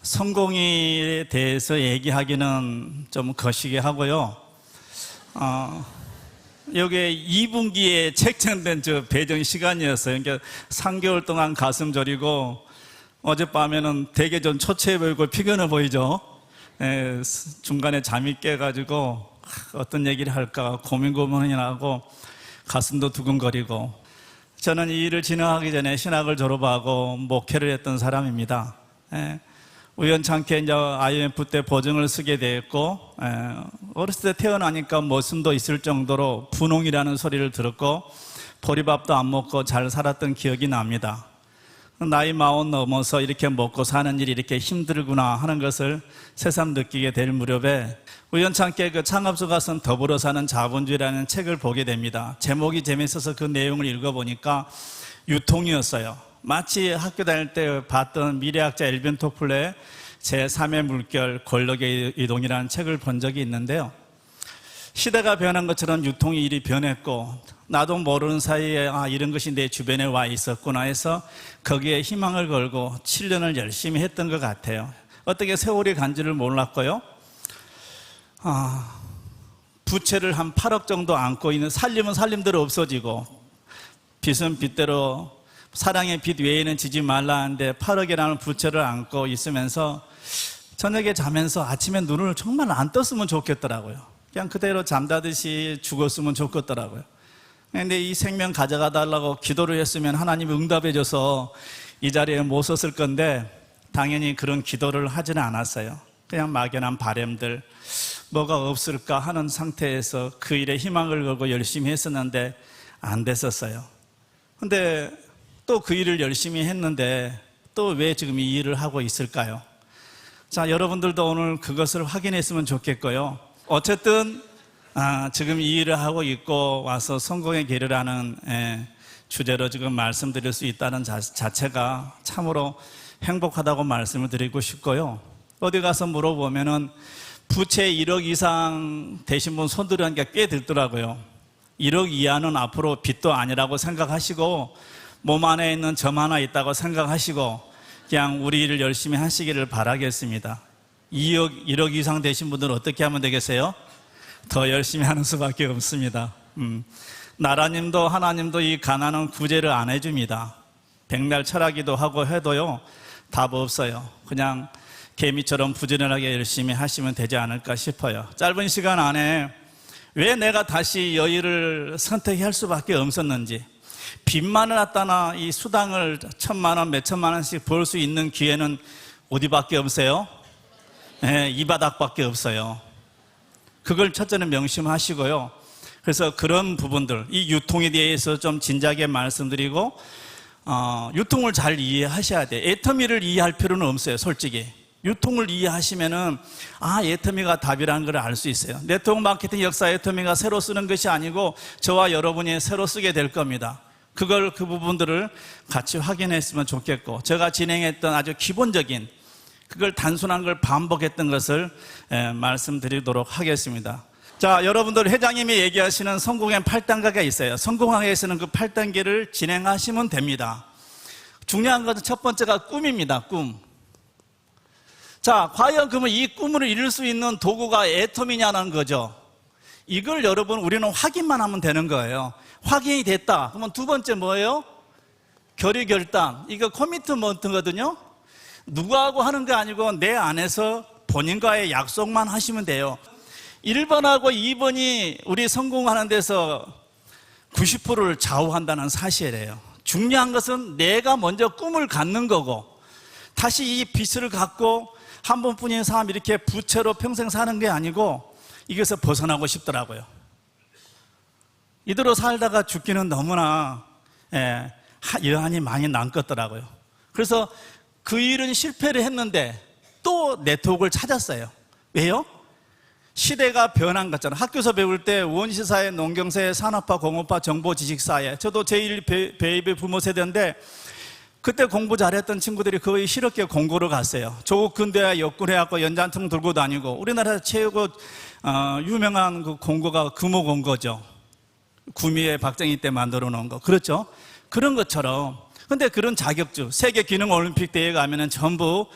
성공에 대해서 얘기하기는 좀 거시기 하고요. 여기에 2분기에 책정된 배정 시간이었어요. 그러니까 3개월 동안 가슴 저리고 어젯밤에는 되게 좀 초췌해 보이고 피곤해 보이죠. 중간에 잠이 깨가지고 어떤 얘기를 할까 고민하고 가슴도 두근거리고. 저는 이 일을 진행하기 전에 신학을 졸업하고 목회를 했던 사람입니다. 우연찮게 이제 IMF 때 보증을 쓰게 됐고, 어렸을 때 태어나니까 모순도 있을 정도로 분홍이라는 소리를 들었고 보리밥도 안 먹고 잘 살았던 기억이 납니다. 나이 40 넘어서 이렇게 먹고 사는 일이 이렇게 힘들구나 하는 것을 새삼 느끼게 될 무렵에 우연찮게 그 창업주가 쓴 더불어 사는 자본주의라는 책을 보게 됩니다. 제목이 재밌어서 그 내용을 읽어보니까 유통이었어요. 마치 학교 다닐 때 봤던 미래학자 엘빈 토플러의 제3의 물결 권력의 이동이라는 책을 본 적이 있는데요. 시대가 변한 것처럼 유통의 일이 변했고 나도 모르는 사이에 이런 것이 내 주변에 와 있었구나 해서 거기에 희망을 걸고 7년을 열심히 했던 것 같아요. 어떻게 세월이 간지를 몰랐고요. 부채를 한 8억 정도 안고 있는, 살림은 살림대로 없어지고 빚은 빚대로 사랑의 빚 외에는 지지 말라 하는데 8억이라는 부채를 안고 있으면서 저녁에 자면서 아침에 눈을 정말 안 떴으면 좋겠더라고요. 그냥 그대로 잠자듯이 죽었으면 좋겠더라고요. 근데 이 생명 가져가 달라고 기도를 했으면 하나님이 응답해 줘서 이 자리에 못 섰을 건데 당연히 그런 기도를 하지는 않았어요. 그냥 막연한 바람들, 뭐가 없을까 하는 상태에서 그 일에 희망을 걸고 열심히 했었는데 안 됐었어요. 근데 또 그 일을 열심히 했는데 또 왜 지금 이 일을 하고 있을까요? 자, 여러분들도 오늘 그것을 확인했으면 좋겠고요. 어쨌든 지금 이 일을 하고 있고 와서 성공의 길을 하는 주제로 지금 말씀드릴 수 있다는 자체가 참으로 행복하다고 말씀을 드리고 싶고요. 어디 가서 물어보면은 부채 1억 이상 되신 분 손 들으니까 꽤 들더라고요. 1억 이하는 앞으로 빚도 아니라고 생각하시고 몸 안에 있는 점 하나 있다고 생각하시고 그냥 우리 일을 열심히 하시기를 바라겠습니다. 1억 이상 되신 분들은 어떻게 하면 되겠어요? 더 열심히 하는 수밖에 없습니다. 나라님도 하나님도 이 가난은 구제를 안 해줍니다. 백날 철학기도 하고 해도요 답 없어요. 그냥 개미처럼 부지런하게 열심히 하시면 되지 않을까 싶어요. 짧은 시간 안에 왜 내가 다시 여의를 선택할 수밖에 없었는지, 빚만을 갖다나 이 수당을 1,000만 원, 몇천만 원씩 벌 수 있는 기회는 어디밖에 없어요? 이 바닥밖에 없어요. 그걸 첫째는 명심하시고요. 그래서 그런 부분들, 이 유통에 대해서 좀 진지하게 말씀드리고 유통을 잘 이해하셔야 돼요. 애터미를 이해할 필요는 없어요. 솔직히 유통을 이해하시면은 애터미가 답이라는 걸 알 수 있어요. 네트워크 마케팅 역사 애터미가 새로 쓰는 것이 아니고 저와 여러분이 새로 쓰게 될 겁니다. 그 부분들을 같이 확인했으면 좋겠고, 제가 진행했던 아주 기본적인 그걸 단순한 걸 반복했던 것을 말씀드리도록 하겠습니다. 자, 여러분들 회장님이 얘기하시는 성공의 8단계가 있어요. 성공하기 위해서는 그 8단계를 진행하시면 됩니다. 중요한 것은 첫 번째가 꿈입니다. 꿈. 자, 과연 그러면 이 꿈을 이룰 수 있는 도구가 애터미냐는 거죠. 이걸 여러분 우리는 확인만 하면 되는 거예요. 확인이 됐다. 그러면 두 번째 뭐예요? 결의결단. 이거 커미트먼트거든요. 누구하고 하는 게 아니고 내 안에서 본인과의 약속만 하시면 돼요. 1번하고 2번이 우리 성공하는 데서 90%를 좌우한다는 사실이에요. 중요한 것은 내가 먼저 꿈을 갖는 거고, 다시 이 빚을 갖고 한 번뿐인 삶 이렇게 부채로 평생 사는 게 아니고 이것에서 벗어나고 싶더라고요. 이대로 살다가 죽기는 너무나 여한이 많이 남겠더라고요. 그래서 그 일은 실패를 했는데 또 네트워크를 찾았어요. 왜요? 시대가 변한 것처럼. 학교에서 배울 때 원시사회, 농경사회, 산업화, 공업화, 정보지식사회, 저도 제1 베이비 부모 세대인데 그때 공부 잘했던 친구들이 거의 실업계 공고를 갔어요. 조국 근대화 역군해갖고 연장통 들고 다니고, 우리나라 최고 유명한 그 공고가 금호 공고죠. 구미의 박정희 때 만들어 놓은 거. 그렇죠? 그런 것처럼 근데 그런 자격증, 세계 기능 올림픽 대회 가면은 전부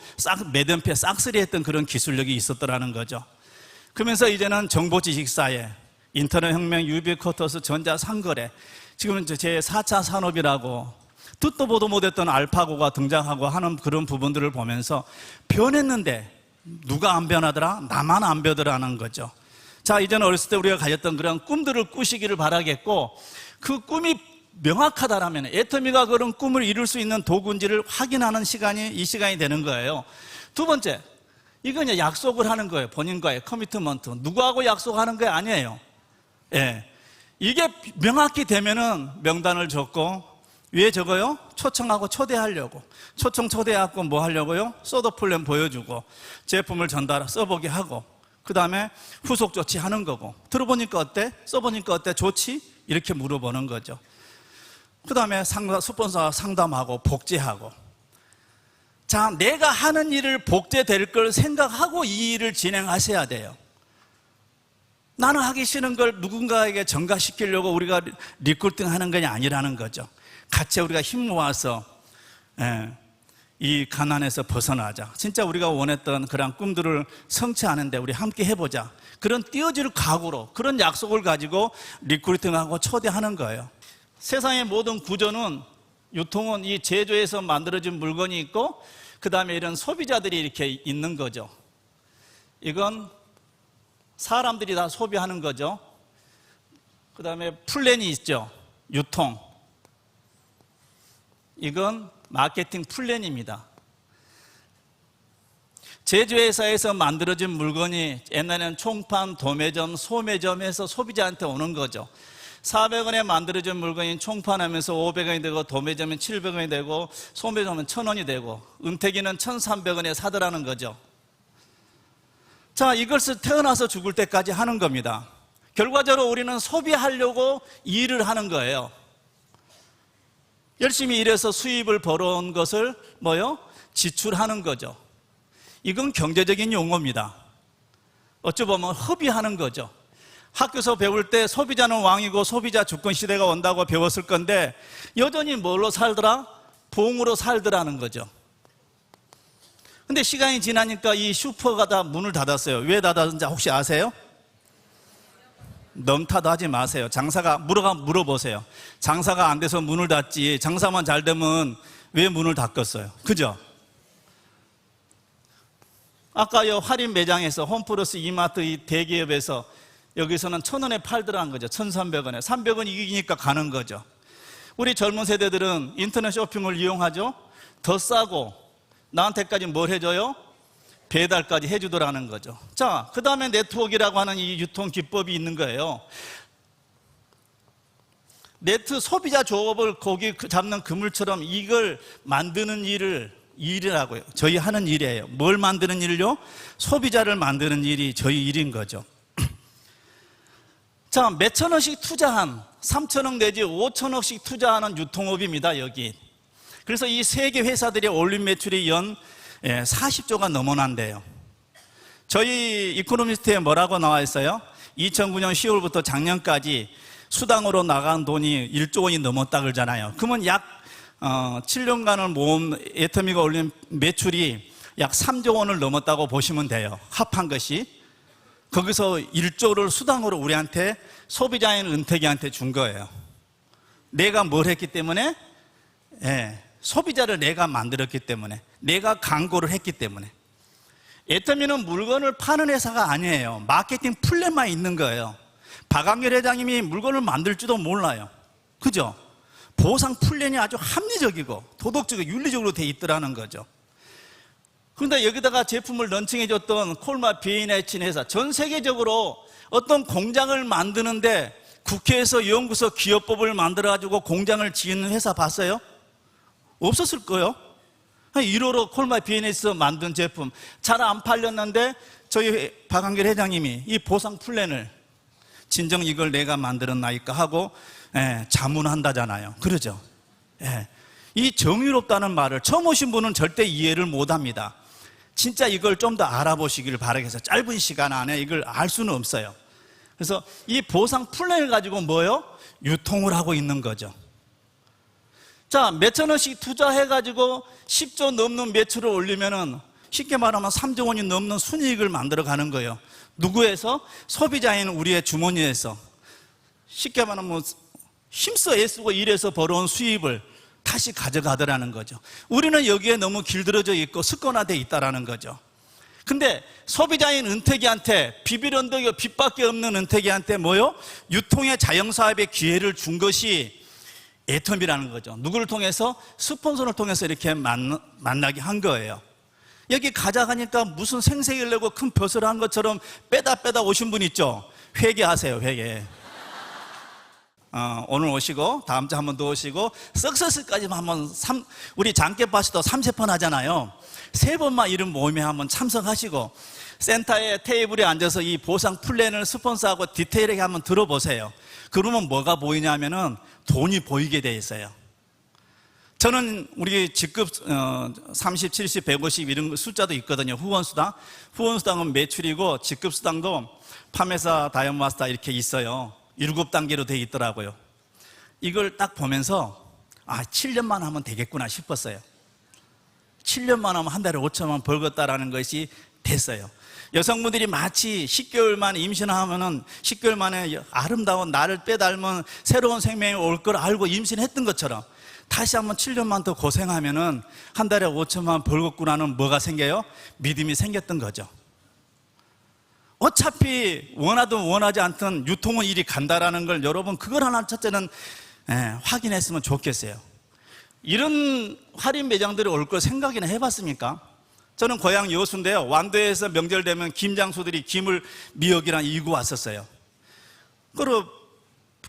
매듭에 싹쓸이 했던 그런 기술력이 있었더라는 거죠. 그러면서 이제는 정보지식사회, 인터넷 혁명, 유비쿼터스, 전자상거래, 지금은 제4차 산업이라고 듣도 보도 못했던 알파고가 등장하고 하는 그런 부분들을 보면서 변했는데 누가 안 변하더라? 나만 안 변하더라는 거죠. 자, 이제는 어렸을 때 우리가 가졌던 그런 꿈들을 꾸시기를 바라겠고, 그 꿈이 명확하다라면 애터미가 그런 꿈을 이룰 수 있는 도구인지를 확인하는 시간이 이 시간이 되는 거예요. 두 번째, 이건 이제 약속을 하는 거예요. 본인과의 커미트먼트. 누구하고 약속하는 게 아니에요. 예. 이게 명확히 되면은 명단을 적고, 왜 적어요? 초청하고 초대하려고. 초청 초대하고 뭐 하려고요? 소드 플랜 보여주고, 제품을 써보게 하고, 그 다음에 후속 조치하는 거고. 들어보니까 어때? 써보니까 어때? 좋지? 이렇게 물어보는 거죠. 그 다음에 스폰서와 상담하고 복제하고. 자, 내가 하는 일을 복제될 걸 생각하고 이 일을 진행하셔야 돼요. 나는 하기 싫은 걸 누군가에게 전가시키려고 우리가 리크루팅 하는 게 아니라는 거죠. 같이 우리가 힘 모아서 이 가난에서 벗어나자. 진짜 우리가 원했던 그런 꿈들을 성취하는데 우리 함께 해보자. 그런 띄어질 각오로, 그런 약속을 가지고 리크루팅하고 초대하는 거예요. 세상의 모든 구조는, 유통은 이 제조에서 만들어진 물건이 있고, 그 다음에 이런 소비자들이 이렇게 있는 거죠. 이건 사람들이 다 소비하는 거죠. 그 다음에 플랜이 있죠. 유통. 이건 마케팅 플랜입니다. 제조회사에서 만들어진 물건이 옛날에는 총판, 도매점, 소매점에서 소비자한테 오는 거죠. 400원에 만들어진 물건이 총판하면서 500원이 되고, 도매점은 700원이 되고, 소매점은 1000원이 되고, 은택이는 1300원에 사더라는 거죠. 자, 이것을 태어나서 죽을 때까지 하는 겁니다. 결과적으로 우리는 소비하려고 일을 하는 거예요. 열심히 일해서 수입을 벌어온 것을 뭐요? 지출하는 거죠. 이건 경제적인 용어입니다. 어찌 보면 허비하는 거죠. 학교에서 배울 때 소비자는 왕이고 소비자 주권 시대가 온다고 배웠을 건데, 여전히 뭘로 살더라? 봉으로 살더라는 거죠. 근데 시간이 지나니까 이 슈퍼가 다 문을 닫았어요. 왜 닫았는지 혹시 아세요? 넘타도 하지 마세요. 장사가 물어보세요. 장사가 안 돼서 문을 닫지, 장사만 잘 되면 왜 문을 닫겠어요? 그죠? 아까 요 할인 매장에서 홈플러스, 이마트 이 대기업에서 여기서는 1000원에 팔더라는 거죠. 1300원에. 300원 이기니까 가는 거죠. 우리 젊은 세대들은 인터넷 쇼핑을 이용하죠. 더 싸고 나한테까지 뭘 해줘요? 배달까지 해주더라는 거죠. 자, 그 다음에 네트워크라고 하는 이 유통 기법이 있는 거예요. 소비자 조업을 고기 잡는 그물처럼 이걸 만드는 일이라고요. 저희 하는 일이에요. 뭘 만드는 일요? 소비자를 만드는 일이 저희 일인 거죠. 자, 몇천 원씩 투자한 3천억 내지 5천억씩 투자하는 유통업입니다, 여기. 그래서 이 세계 회사들의 올린 매출이 연 40조가 넘어난대요. 저희 이코노미스트에 뭐라고 나와 있어요? 2009년 10월부터 작년까지 수당으로 나간 돈이 1조 원이 넘었다 그러잖아요. 그러면 약 7년간을 모은 애터미가 올린 매출이 약 3조 원을 넘었다고 보시면 돼요. 합한 것이. 거기서 1조를 수당으로 우리한테, 소비자인 은택이한테 준 거예요. 내가 뭘 했기 때문에? 소비자를 내가 만들었기 때문에, 내가 광고를 했기 때문에. 애터미는 물건을 파는 회사가 아니에요. 마케팅 플랜만 있는 거예요. 박한결 회장님이 물건을 만들 줄도 몰라요. 그죠? 보상 플랜이 아주 합리적이고 도덕적이고 윤리적으로 돼 있더라는 거죠. 그런데 여기다가 제품을 런칭해줬던 콜마 B&H는 회사, 전 세계적으로 어떤 공장을 만드는데 국회에서 연구소 기업법을 만들어가지고 공장을 지은 회사 봤어요? 없었을 거예요. 1호로 콜마 B&H에서 만든 제품 잘 안 팔렸는데 저희 박한결 회장님이 이 보상 플랜을 진정 이걸 내가 만들었나이까 하고 자문한다잖아요. 그러죠? 이 정의롭다는 말을 처음 오신 분은 절대 이해를 못합니다. 진짜 이걸 좀 더 알아보시길 바라겠어요. 짧은 시간 안에 이걸 알 수는 없어요. 그래서 이 보상 플랜을 가지고 뭐요? 유통을 하고 있는 거죠. 자, 몇천 원씩 투자해가지고 10조 넘는 매출을 올리면은 쉽게 말하면 3조 원이 넘는 순이익을 만들어 가는 거예요. 누구에서? 소비자인 우리의 주머니에서. 쉽게 말하면 뭐 힘써 애쓰고 일해서 벌어온 수입을 다시 가져가더라는 거죠. 우리는 여기에 너무 길들어져 있고 습관화되어 있다라는 거죠. 근데 소비자인 은퇴기한테 비빌 언덕이 빚밖에 없는 은퇴기한테 뭐요? 유통의 자영사업의 기회를 준 것이 애텀이라는 거죠. 누구를 통해서? 스폰서를 통해서 이렇게 만나게 한 거예요. 여기 가져가니까 무슨 생색을 내고 큰 벼슬을 한 것처럼 빼다 오신 분 있죠? 회개하세요, 회개. 오늘 오시고 다음 주 한 번 더 오시고 석서스까지만 한번 우리 장깨파스도 3세번 하잖아요. 3번만 이런 모임에 한번 참석하시고 센터에 테이블에 앉아서 이 보상 플랜을 스폰서하고 디테일하게 한번 들어보세요. 그러면 뭐가 보이냐면은 돈이 보이게 돼 있어요. 저는 우리 직급 30, 70, 150 이런 숫자도 있거든요. 후원수당. 후원수당은 매출이고 직급수당도 판매사, 다이어마스터 이렇게 있어요. 7단계로 되어 있더라고요. 이걸 딱 보면서 7년만 하면 되겠구나 싶었어요. 7년만 하면 한 달에 5천만 원 벌겠다라는 것이 됐어요. 여성분들이 마치 10개월 만에 임신하면은 10개월 만에 아름다운 나를 빼닮은 새로운 생명이 올 걸 알고 임신했던 것처럼 다시 한번 7년만 더 고생하면은 한 달에 5천만 원 벌겠구나는 뭐가 생겨요? 믿음이 생겼던 거죠. 어차피 원하든 원하지 않든 유통은 일이 간다라는 걸 여러분 그걸 하나 첫째는 확인했으면 좋겠어요. 이런 할인 매장들이 올 걸 생각이나 해봤습니까? 저는 고향 여수인데요. 완도에서 명절 되면 김장수들이 김을 미역이랑 이고 왔었어요. 그리고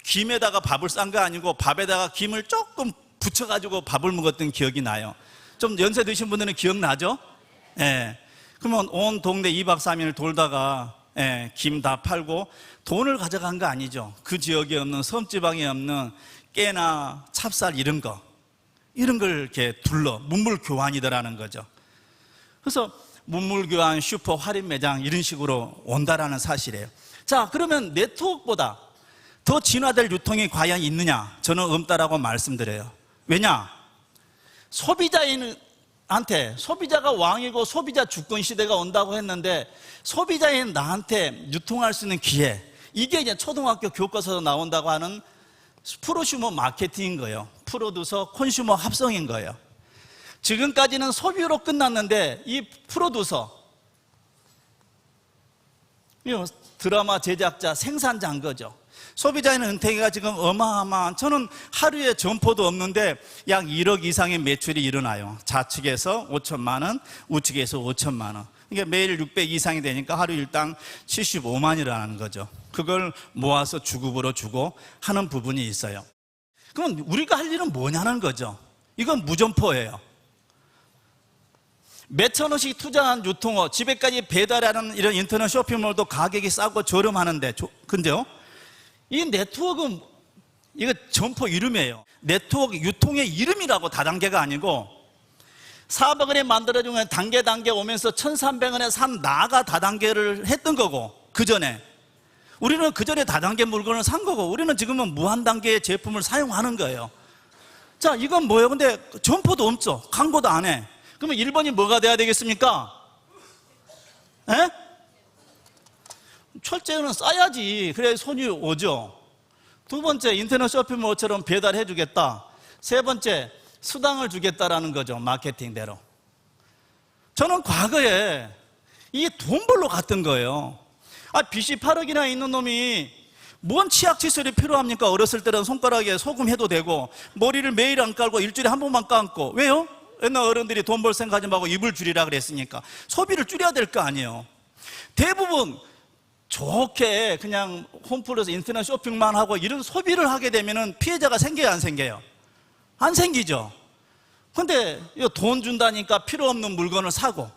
김에다가 밥을 싼 거 아니고 밥에다가 김을 조금 붙여가지고 밥을 먹었던 기억이 나요. 좀 연세 드신 분들은 기억나죠? 그러면 온 동네 2박 3일 돌다가 김 다 팔고 돈을 가져간 거 아니죠. 그 지역에 없는 섬지방에 없는 깨나 찹쌀 이런 걸 이렇게 둘러 문물 교환이더라는 거죠. 그래서 문물 교환, 슈퍼, 할인 매장 이런 식으로 온다라는 사실이에요. 자, 그러면 네트워크보다 더 진화될 유통이 과연 있느냐? 저는 없다라고 말씀드려요. 왜냐? 소비자가 왕이고 소비자 주권 시대가 온다고 했는데 소비자인 나한테 유통할 수 있는 기회, 이게 이제 초등학교 교과서에 나온다고 하는 프로슈머 마케팅인 거예요. 프로듀서, 콘슈머 합성인 거예요. 지금까지는 소비로 끝났는데 이 프로듀서, 드라마 제작자, 생산자인 거죠. 소비자인 은퇴가 지금 어마어마한, 저는 하루에 점포도 없는데 약 1억 이상의 매출이 일어나요. 좌측에서 5천만 원, 우측에서 5천만 원. 이게 매일 600 이상이 되니까 하루 일당 75만이라는 거죠. 그걸 모아서 주급으로 주고 하는 부분이 있어요. 그럼 우리가 할 일은 뭐냐는 거죠. 이건 무점포예요. 몇천 원씩 투자한 유통업, 집에까지 배달하는 이런 인터넷 쇼핑몰도 가격이 싸고 저렴하는데, 근데요, 이 네트워크는 이거 점포 이름이에요. 네트워크 유통의 이름이라고, 다단계가 아니고. 400원에 만들어주면 단계 오면서 1,300원에 산 나가 다단계를 했던 거고, 그 전에 우리는 그 전에 다단계 물건을 산 거고, 우리는 지금은 무한단계의 제품을 사용하는 거예요. 자, 이건 뭐예요? 근데 점포도 없죠. 광고도 안 해. 그러면 1번이 뭐가 돼야 되겠습니까? 철저히는 싸야지. 그래야 손이 오죠. 두 번째, 인터넷 쇼핑몰처럼 배달해 주겠다. 세 번째, 수당을 주겠다라는 거죠. 마케팅대로. 저는 과거에 이게 돈 벌러 갔던 거예요. 빚이 8억이나 있는 놈이 뭔 치약칫솔이 필요합니까? 어렸을 때는 손가락에 소금 해도 되고, 머리를 매일 안 깔고 일주일에 한 번만 감고. 왜요? 옛날 어른들이 돈 벌 생각하지 말고 입을 줄이라 그랬으니까. 소비를 줄여야 될 거 아니에요. 대부분 좋게 그냥 홈플러스 인터넷 쇼핑만 하고 이런 소비를 하게 되면 피해자가 생겨요, 안 생겨요? 안 생기죠. 근데 돈 준다니까 필요 없는 물건을 사고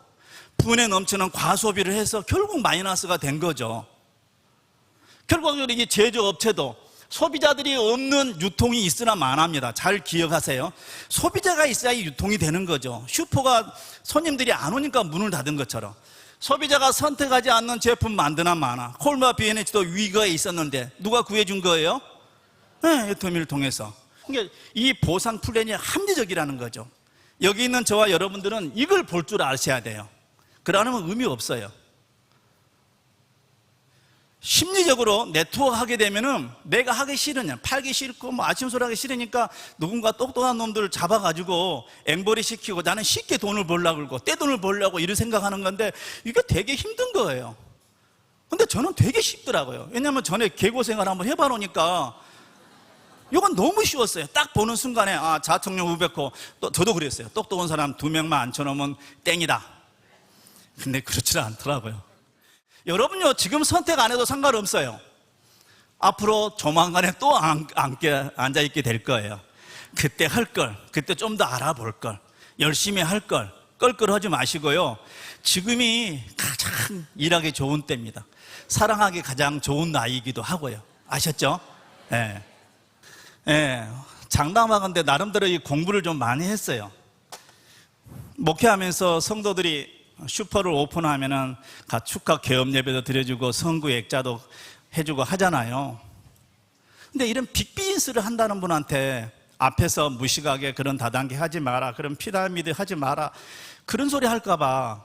분에 넘치는 과소비를 해서 결국 마이너스가 된 거죠. 결국은 이 제조업체도 소비자들이 없는 유통이 있으나 마나입니다. 잘 기억하세요. 소비자가 있어야 유통이 되는 거죠. 슈퍼가 손님들이 안 오니까 문을 닫은 것처럼 소비자가 선택하지 않는 제품 만드나 마나. 콜마 B&H도 위기가 있었는데 누가 구해준 거예요? 애터미를 통해서. 그러니까 이 보상 플랜이 합리적이라는 거죠. 여기 있는 저와 여러분들은 이걸 볼 줄 아셔야 돼요. 그러면 의미 없어요. 심리적으로 네트워크 하게 되면은 내가 하기 싫으냐, 팔기 싫고 뭐 아침소리 하기 싫으니까 누군가 똑똑한 놈들을 잡아가지고 앵벌이 시키고 나는 쉽게 돈을 벌려고 그러고 떼돈을 벌려고 이런 생각하는 건데 이게 되게 힘든 거예요. 근데 저는 되게 쉽더라고요. 왜냐하면 전에 개고생활 한번 해봐 놓으니까 이건 너무 쉬웠어요. 딱 보는 순간에 자청력 우백호, 또 저도 그랬어요. 똑똑한 사람 2명만 앉혀놓으면 땡이다. 근데 그렇지 않더라고요. 여러분요, 지금 선택 안 해도 상관없어요. 앞으로 조만간에 또 앉아있게 될 거예요. 그때 할 걸, 그때 좀 더 알아볼 걸, 열심히 할 걸, 껄껄하지 마시고요. 지금이 가장 일하기 좋은 때입니다. 사랑하기 가장 좋은 나이이기도 하고요. 아셨죠? 예. 예. 장담하건대 나름대로 이 공부를 좀 많이 했어요. 목회하면서 성도들이 슈퍼를 오픈하면은 축하 개업 예배도 드려주고 선구 액자도 해주고 하잖아요. 근데 이런 빅비즈니스를 한다는 분한테 앞에서 무식하게 그런 다단계 하지 마라, 그런 피라미드 하지 마라, 그런 소리 할까봐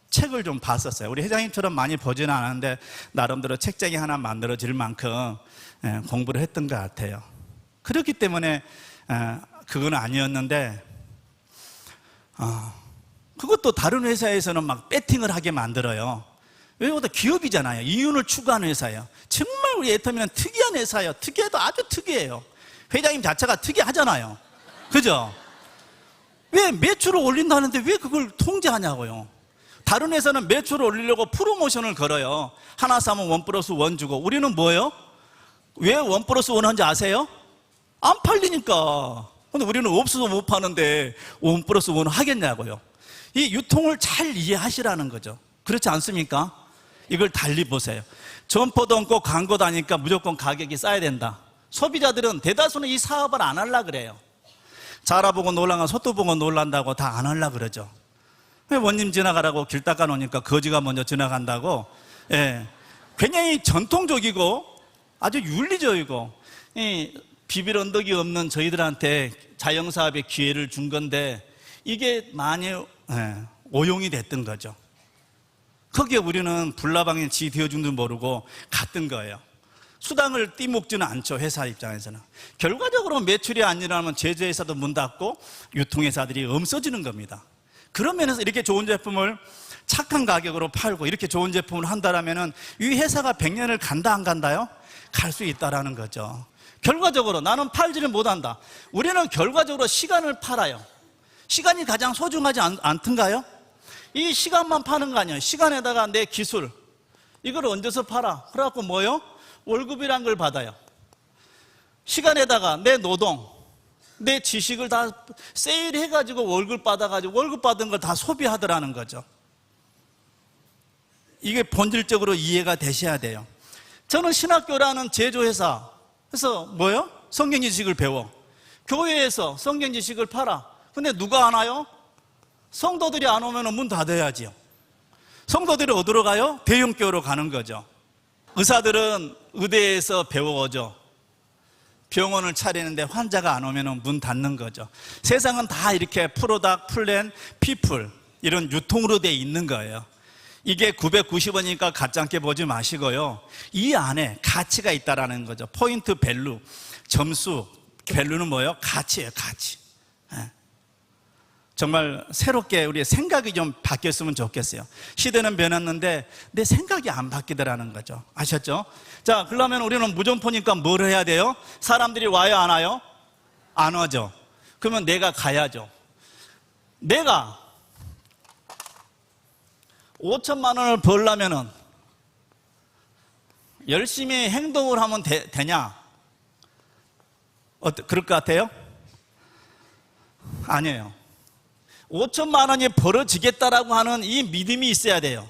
책을 좀 봤었어요. 우리 회장님처럼 많이 보지는 않았는데 나름대로 책장이 하나 만들어질 만큼 공부를 했던 것 같아요. 그렇기 때문에 그건 아니었는데 그것도 다른 회사에서는 막 배팅을 하게 만들어요. 왜냐면 기업이잖아요. 이윤을 추구하는 회사예요. 정말 우리 애터미는 특이한 회사예요. 특이해도 아주 특이해요. 회장님 자체가 특이하잖아요. 그죠? 왜 매출을 올린다는데 왜 그걸 통제하냐고요. 다른 회사는 매출을 올리려고 프로모션을 걸어요. 하나 사면 1+1 주고. 우리는 뭐예요? 왜 1+1 하는지 아세요? 안 팔리니까. 근데 우리는 없어서 못 파는데 1+1 하겠냐고요. 이 유통을 잘 이해하시라는 거죠. 그렇지 않습니까? 이걸 달리 보세요. 점포도 없고 광고도 하니까 무조건 가격이 싸야 된다. 소비자들은 대다수는 이 사업을 안 하려고 그래요. 자라보고 놀란가 소뚜 보고 놀란다고 다 안 하려고 그러죠. 원님 지나가라고 길 닦아 놓으니까 거지가 먼저 지나간다고. 굉장히 전통적이고 아주 윤리적이고 비빌 언덕이 없는 저희들한테 자영사업의 기회를 준 건데 이게 많이 오용이 됐던 거죠. 거기에 우리는 불나방에 지 되어준 줄 모르고 갔던 거예요. 수당을 띠먹지는 않죠. 회사 입장에서는. 결과적으로 매출이 안 일어나면 제조회사도 문 닫고 유통회사들이 없어지는 겁니다. 그런 면에서 이렇게 좋은 제품을 착한 가격으로 팔고 이렇게 좋은 제품을 한다면 이 회사가 100년을 간다 안 간다요? 갈 수 있다라는 거죠. 결과적으로 나는 팔지를 못한다. 우리는 결과적으로 시간을 팔아요. 시간이 가장 소중하지 않던가요? 이 시간만 파는 거 아니에요. 시간에다가 내 기술 이걸 얹어서 팔아. 그래갖고 뭐요? 월급이란 걸 받아요. 시간에다가 내 노동, 내 지식을 다 세일해가지고 월급 받아가지고 월급 받은 걸 다 소비하더라는 거죠. 이게 본질적으로 이해가 되셔야 돼요. 저는 신학교라는 제조회사 그래서 뭐요? 성경 지식을 배워. 교회에서 성경 지식을 팔아. 근데 누가 안 와요? 성도들이 안 오면 문 닫아야지요. 성도들이 어디로 가요? 대형교회로 가는 거죠. 의사들은 의대에서 배워오죠. 병원을 차리는데 환자가 안 오면 문 닫는 거죠. 세상은 다 이렇게 프로덕트, 플랜, 피플 이런 유통으로 돼 있는 거예요. 이게 990원이니까 가짜게 보지 마시고요. 이 안에 가치가 있다라는 거죠. 포인트 밸류, 점수, 밸류는 뭐예요? 가치예요, 가치. 정말 새롭게 우리의 생각이 좀 바뀌었으면 좋겠어요. 시대는 변했는데 내 생각이 안 바뀌더라는 거죠. 아셨죠? 자, 그러면 우리는 무점포니까 뭘 해야 돼요? 사람들이 와요, 안 와요? 안 오죠. 그러면 내가 가야죠. 내가 5천만 원을 벌려면은 열심히 행동을 하면 되냐? 그럴 것 같아요? 아니에요. 5천만 원이 벌어지겠다라고 하는 이 믿음이 있어야 돼요.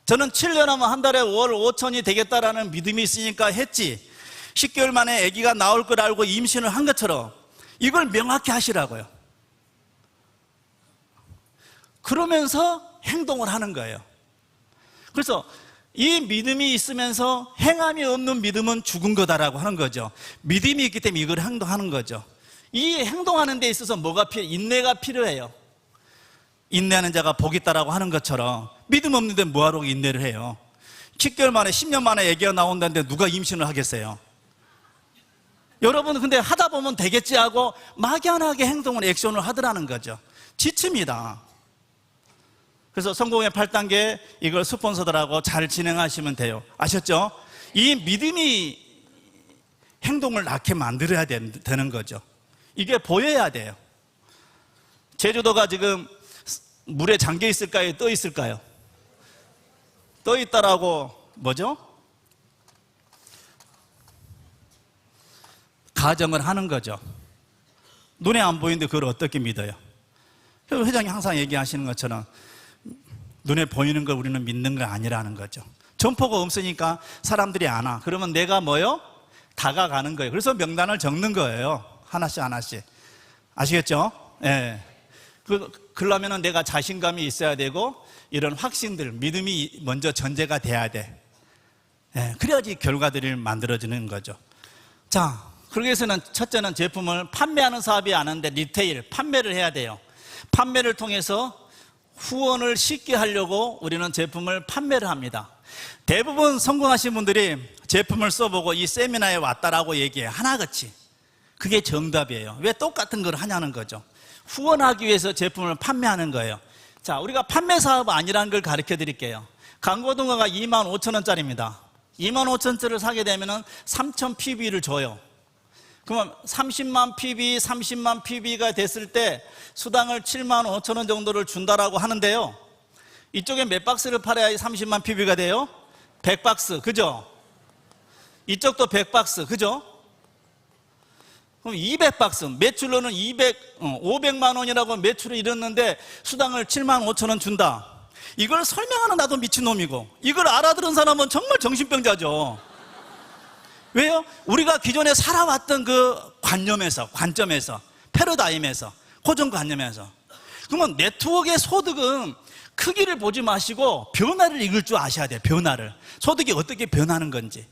저는 7년 하면 한 달에 월 5천이 되겠다라는 믿음이 있으니까 했지. 10개월 만에 아기가 나올 걸 알고 임신을 한 것처럼 이걸 명확히 하시라고요. 그러면서 행동을 하는 거예요. 그래서 이 믿음이 있으면서 행함이 없는 믿음은 죽은 거다라고 하는 거죠. 믿음이 있기 때문에 이걸 행동하는 거죠. 이 행동하는 데 있어서 뭐가 필요해요? 인내가 필요해요. 인내하는 자가 복이 있다라고 하는 것처럼 믿음 없는데 뭐하러 인내를 해요? 10개월 만에 10년 만에 아기가 나온다는데 누가 임신을 하겠어요? 여러분 근데 하다 보면 되겠지 하고 막연하게 행동을 액션을 하더라는 거죠. 지칩니다. 그래서 성공의 8단계 이걸 스폰서들하고 잘 진행하시면 돼요. 아셨죠? 이 믿음이 행동을 낳게 만들어야 되는 거죠. 이게 보여야 돼요. 제주도가 지금 물에 잠겨 있을까요? 떠 있을까요? 떠 있다라고 뭐죠? 가정을 하는 거죠. 눈에 안 보이는데 그걸 어떻게 믿어요? 회장이 항상 얘기하시는 것처럼 눈에 보이는 걸 우리는 믿는 거 아니라는 거죠. 점포가 없으니까 사람들이 안 와. 그러면 내가 뭐요? 다가가는 거예요. 그래서 명단을 적는 거예요. 하나씩 하나씩. 아시겠죠? 예. 그러려면 내가 자신감이 있어야 되고 이런 확신들, 믿음이 먼저 전제가 돼야 돼. 예. 그래야지 결과들이 만들어지는 거죠. 자, 그러기 위해서는 첫째는 제품을 판매하는 사업이 아는데 리테일, 판매를 해야 돼요. 판매를 통해서 후원을 쉽게 하려고 우리는 제품을 판매를 합니다. 대부분 성공하신 분들이 제품을 써보고 이 세미나에 왔다라고 얘기해요. 하나같이. 그게 정답이에요. 왜 똑같은 걸 하냐는 거죠. 후원하기 위해서 제품을 판매하는 거예요. 자, 우리가 판매 사업 아니라는 걸 가르쳐 드릴게요. 강고등어가 25,000원짜리입니다. 25,000원짜리를 사게 되면 3,000 PB를 줘요. 그러면 30만 PB, 30만 PB가 됐을 때 수당을 75,000원 정도를 준다라고 하는데요. 이쪽에 몇 박스를 팔아야 30만 PB가 돼요? 100박스, 그죠? 이쪽도 100박스, 그죠? 그럼 200박스, 매출로는 500만 원이라고 매출을 이뤘는데 수당을 75,000원 준다. 이걸 설명하는 나도 미친놈이고, 이걸 알아들은 사람은 정말 정신병자죠. 왜요? 우리가 기존에 살아왔던 그 관점에서, 패러다임에서, 고정관념에서. 그러면 네트워크의 소득은 크기를 보지 마시고 변화를 읽을 줄 아셔야 돼요. 변화를. 소득이 어떻게 변하는 건지.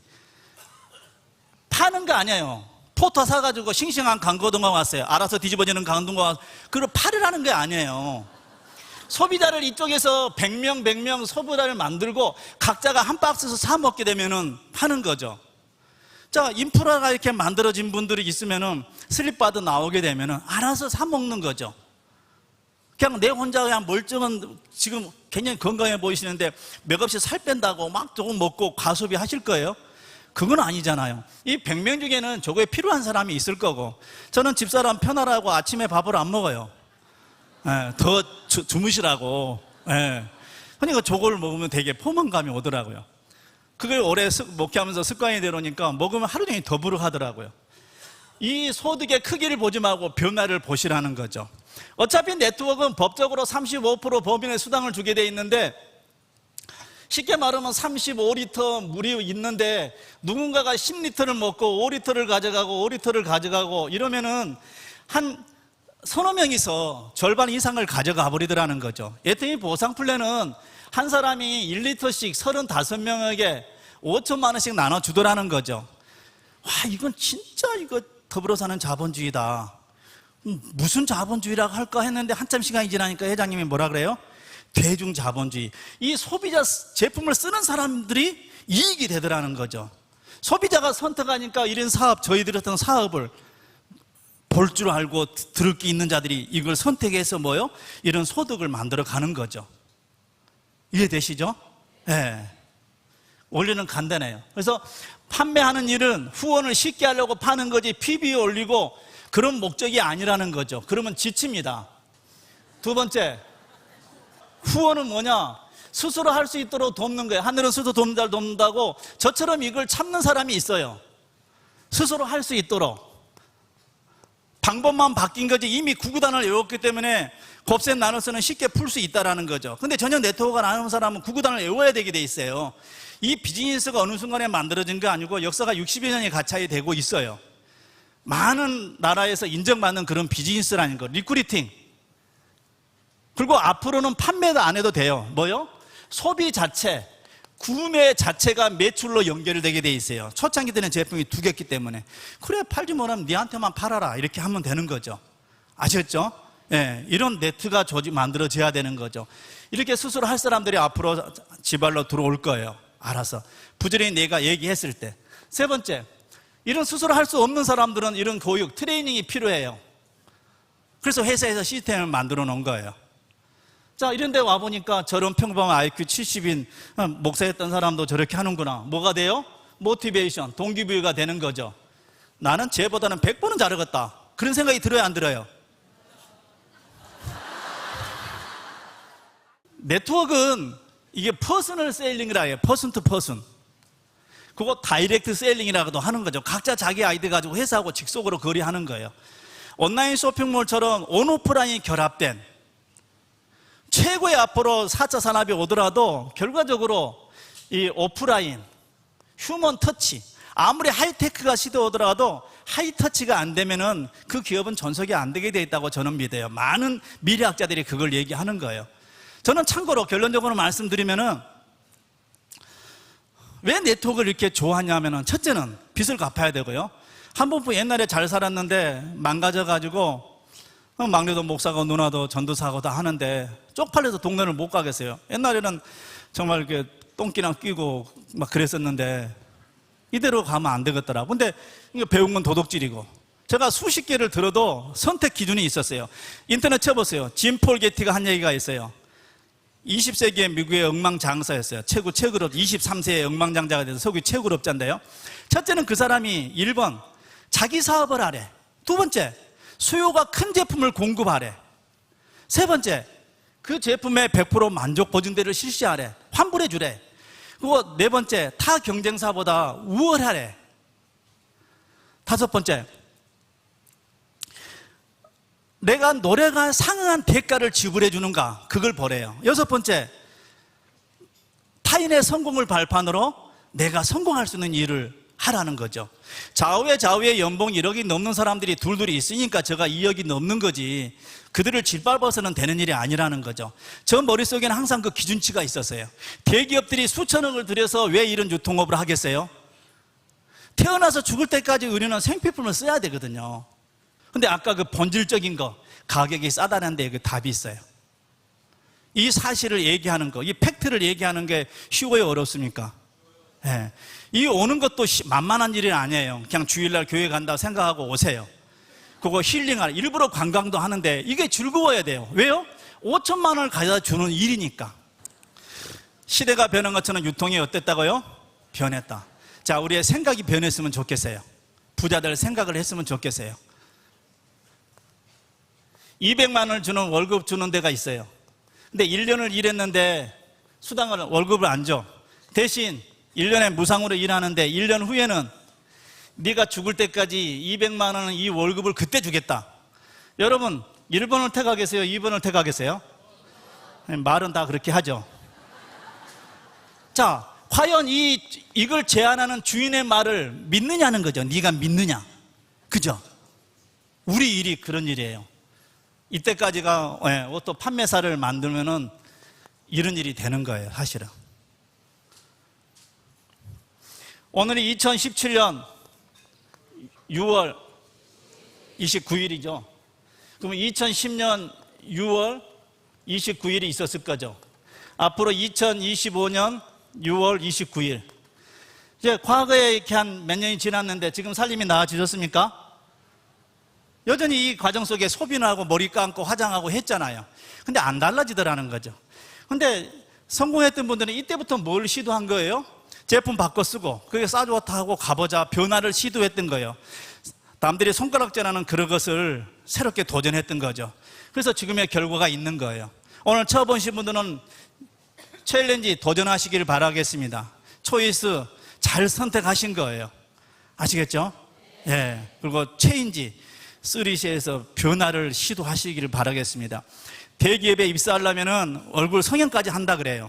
파는 거 아니에요. 포터 사가지고 싱싱한 강고등어 왔어요. 알아서 뒤집어지는 강고등어 왔어요. 그걸 팔으라는 게 아니에요. 소비자를 이쪽에서 100명 소비자를 만들고 각자가 한 박스에서 사 먹게 되면은 파는 거죠. 자, 인프라가 이렇게 만들어진 분들이 있으면은 슬립바도 나오게 되면은 알아서 사 먹는 거죠. 그냥 내 혼자 그냥 멀쩡한, 지금 굉장히 건강해 보이시는데 맥없이 살 뺀다고 막 조금 먹고 과소비 하실 거예요? 그건 아니잖아요. 이 100명 중에는 저거에 필요한 사람이 있을 거고, 저는 집사람 편하라고 아침에 밥을 안 먹어요. 예, 더 주무시라고. 예. 그러니까 저걸 먹으면 되게 포만감이 오더라고요. 그걸 오래 목회하면서 습관이 되려니까 먹으면 하루 종일 더부룩 하더라고요. 이 소득의 크기를 보지 말고 변화를 보시라는 거죠. 어차피 네트워크는 법적으로 35% 법인의 수당을 주게 돼 있는데, 쉽게 말하면 35리터 물이 있는데 누군가가 10리터를 먹고 5리터를 가져가고 5리터를 가져가고 이러면은 한 서너 명이서 절반 이상을 가져가 버리더라는 거죠. 예통이 보상 플랜은 한 사람이 1리터씩 35명에게 5천만 원씩 나눠주더라는 거죠. 와, 이건 진짜 이거 더불어 사는 자본주의다. 무슨 자본주의라고 할까 했는데 한참 시간이 지나니까 회장님이 뭐라 그래요? 대중자본주의. 이 소비자 제품을 쓰는 사람들이 이익이 되더라는 거죠. 소비자가 선택하니까 이런 사업, 저희들이 어떤 사업을 볼 줄 알고 들을 게 있는 자들이 이걸 선택해서 뭐요? 이런 소득을 만들어 가는 거죠. 이해되시죠? 네. 원리는 간단해요. 그래서 판매하는 일은 후원을 쉽게 하려고 파는 거지 PB 올리고 그런 목적이 아니라는 거죠. 그러면 지칩니다. 두 번째, 후원은 뭐냐? 스스로 할 수 있도록 돕는 거예요. 하늘은 스스로 돕는다고 저처럼 이걸 참는 사람이 있어요. 스스로 할 수 있도록. 방법만 바뀐 거지 이미 구구단을 외웠기 때문에 곱셈 나눠서는 쉽게 풀 수 있다는 거죠. 근데 전혀 네트워크가 안 하는 사람은 구구단을 외워야 되게 돼 있어요. 이 비즈니스가 어느 순간에 만들어진 게 아니고 역사가 60여 년이 가차이 되고 있어요. 많은 나라에서 인정받는 그런 비즈니스라는 거, 리크루팅. 그리고 앞으로는 판매도 안 해도 돼요. 뭐요? 소비 자체, 구매 자체가 매출로 연결되게 돼 있어요. 초창기 때는 제품이 두 개였기 때문에. 그래, 팔지 못하면 니한테만 팔아라, 이렇게 하면 되는 거죠. 아셨죠? 예, 이런 네트가 만들어져야 되는 거죠. 이렇게 스스로 할 사람들이 앞으로 지발로 들어올 거예요. 알아서 부지런히 내가 얘기했을 때. 세 번째, 이런 스스로 할 수 없는 사람들은 이런 교육, 트레이닝이 필요해요. 그래서 회사에서 시스템을 만들어 놓은 거예요. 자, 이런 데 와보니까 저런 평범한 IQ 70인 목사였던 사람도 저렇게 하는구나. 뭐가 돼요? 모티베이션, 동기부여가 되는 거죠. 나는 쟤보다는 100번은 잘하겠다, 그런 생각이 들어요, 안 들어요? 네트워크는 이게 퍼스널 셀링이라 해요. 퍼슨 투 퍼슨. 그거 다이렉트 셀링이라고도 하는 거죠. 각자 자기 아이디 가지고 회사하고 직속으로 거래하는 거예요. 온라인 쇼핑몰처럼 온오프라인이 결합된 최고의 앞으로 4차 산업이 오더라도 결과적으로 이 오프라인, 휴먼 터치, 아무리 하이테크가 시도하더라도 하이터치가 안 되면은 그 기업은 전속이 안 되게 돼 있다고 저는 믿어요. 많은 미래학자들이 그걸 얘기하는 거예요. 저는 참고로 결론적으로 말씀드리면은 왜 네트워크를 이렇게 좋아하냐면은 첫째는 빚을 갚아야 되고요. 한 번뿐 옛날에 잘 살았는데 망가져가지고 막내도 목사고 누나도 전도사고 다 하는데 쪽팔려서 동네를 못 가겠어요. 옛날에는 정말 이렇게 똥기나 끼고 막 그랬었는데 이대로 가면 안 되겠더라고. 근데 이거 배운 건 도덕질이고. 제가 수십 개를 들어도 선택 기준이 있었어요. 인터넷 쳐보세요. 짐 폴 게티가 한 얘기가 있어요. 20세기의 미국의 억망장사였어요. 최고 최고급 23세의 억망장자가 돼서 석유 최고급자인데요. 첫째는 그 사람이 1번 자기 사업을 하래. 두 번째, 수요가 큰 제품을 공급하래. 세 번째, 그 제품의 100% 만족 보증대를 실시하래. 환불해 주래. 그리고 네 번째, 타 경쟁사보다 우월하래. 다섯 번째, 내가 노래가 상응한 대가를 지불해 주는가, 그걸 보래요. 여섯 번째, 타인의 성공을 발판으로 내가 성공할 수 있는 일을 하라는 거죠. 좌우에 연봉 1억이 넘는 사람들이 둘둘이 있으니까 제가 2억이 넘는 거지, 그들을 짓밟아서는 되는 일이 아니라는 거죠. 저 머릿속에는 항상 그 기준치가 있었어요. 대기업들이 수천억을 들여서 왜 이런 유통업을 하겠어요? 태어나서 죽을 때까지 우리는 생필품을 써야 되거든요. 근데 아까 그 본질적인 거, 가격이 싸다는 데 그 답이 있어요. 이 사실을 얘기하는 거, 이 팩트를 얘기하는 게 쉬워요, 어렵습니까? 네. 이 오는 것도 만만한 일이 아니에요. 그냥 주일날 교회 간다고 생각하고 오세요. 그거 힐링하라. 일부러 관광도 하는데 이게 즐거워야 돼요. 왜요? 5천만 원을 가져다 주는 일이니까. 시대가 변한 것처럼 유통이 어땠다고요? 변했다. 자, 우리의 생각이 변했으면 좋겠어요. 부자들 생각을 했으면 좋겠어요. 200만 원을 주는 월급 주는 데가 있어요. 근데 1년을 일했는데 수당을, 월급을 안 줘. 대신 1년에 무상으로 일하는데 1년 후에는 네가 죽을 때까지 200만 원은 이 월급을 그때 주겠다. 여러분, 1번을 택하겠어요? 2번을 택하겠어요? 말은 다 그렇게 하죠. 자, 과연 이걸 제안하는 주인의 말을 믿느냐는 거죠. 네가 믿느냐. 그죠? 우리 일이 그런 일이에요. 이때까지가 오토 판매사를 만들면은 이런 일이 되는 거예요, 사실은. 오늘이 2017년 6월 29일이죠. 그러면 2010년 6월 29일이 있었을 거죠. 앞으로 2025년 6월 29일. 이제 과거에 이렇게 한 몇 년이 지났는데 지금 살림이 나아지셨습니까? 여전히 이 과정 속에 소비는 하고 머리 감고 화장하고 했잖아요. 근데 안 달라지더라는 거죠. 근데 성공했던 분들은 이때부터 뭘 시도한 거예요? 제품 바꿔 쓰고 그게 싸좋다 하고 가보자, 변화를 시도했던 거예요. 남들이 손가락질하는 그런 것을 새롭게 도전했던 거죠. 그래서 지금의 결과가 있는 거예요. 오늘 처음 오신 분들은 챌린지 도전하시길 바라겠습니다. 초이스 잘 선택하신 거예요. 아시겠죠? 예. 그리고 체인지 3C에서 변화를 시도하시기를 바라겠습니다. 대기업에 입사하려면 얼굴 성형까지 한다 그래요.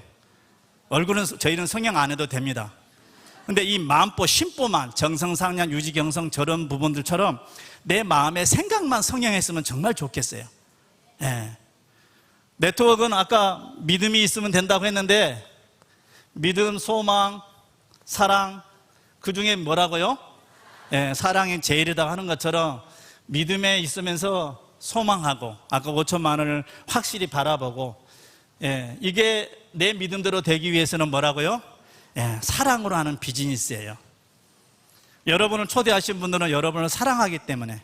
얼굴은 저희는 성형 안 해도 됩니다. 근데 이 마음보, 심보만, 정성상냥, 유지경성 저런 부분들처럼 내 마음의 생각만 성형했으면 정말 좋겠어요. 예. 네트워크는 아까 믿음이 있으면 된다고 했는데 믿음, 소망, 사랑, 그 중에 뭐라고요? 예, 사랑이 제일이다 하는 것처럼 믿음에 있으면서 소망하고 아까 5천만 원을 확실히 바라보고, 예, 이게 내 믿음대로 되기 위해서는 뭐라고요? 예, 사랑으로 하는 비즈니스예요. 여러분을 초대하신 분들은 여러분을 사랑하기 때문에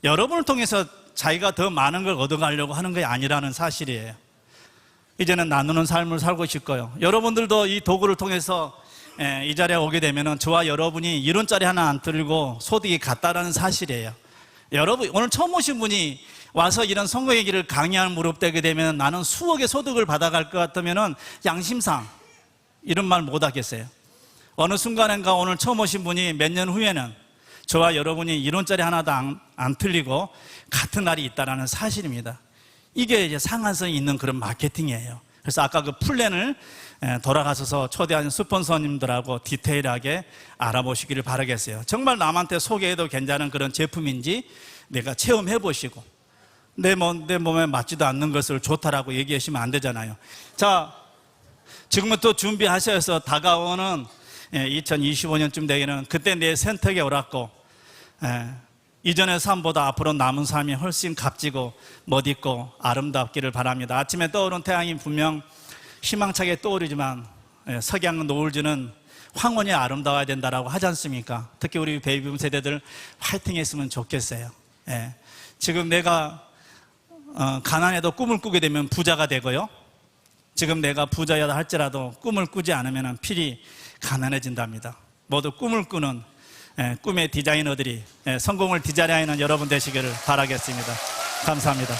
여러분을 통해서 자기가 더 많은 걸 얻어가려고 하는 게 아니라는 사실이에요. 이제는 나누는 삶을 살고 싶고요. 여러분들도 이 도구를 통해서 이 자리에 오게 되면 저와 여러분이 이론짜리 하나 안 들고 소득이 같다라는 사실이에요. 여러분, 오늘 처음 오신 분이 와서 이런 성공의 길을 강의할 무릎대게 되면 나는 수억의 소득을 받아갈 것 같으면 양심상 이런 말 못 하겠어요. 어느 순간인가 오늘 처음 오신 분이 몇 년 후에는 저와 여러분이 이론짜리 하나도 안 틀리고 같은 날이 있다는 사실입니다. 이게 이제 상한성이 있는 그런 마케팅이에요. 그래서 아까 그 플랜을 돌아가셔서 초대하신 스폰서님들하고 디테일하게 알아보시기를 바라겠어요. 정말 남한테 소개해도 괜찮은 그런 제품인지 내가 체험해 보시고 내 몸에 맞지도 않는 것을 좋다라고 얘기하시면 안 되잖아요. 자, 지금부터 준비하셔서 다가오는 2025년쯤 되기는 그때 내 선택에 옳았고 이전의 삶보다 앞으로 남은 삶이 훨씬 값지고 멋있고 아름답기를 바랍니다. 아침에 떠오른 태양이 분명 희망차게 떠오르지만 석양 노을주는 황혼이 아름다워야 된다라고 하지 않습니까? 특히 우리 베이비붐 세대들 화이팅 했으면 좋겠어요. 지금 내가 가난해도 꿈을 꾸게 되면 부자가 되고요, 지금 내가 부자야 할지라도 꿈을 꾸지 않으면 필히 가난해진답니다. 모두 꿈을 꾸는 꿈의 디자이너들이 성공을 디자인하는 여러분 되시기를 바라겠습니다. 감사합니다.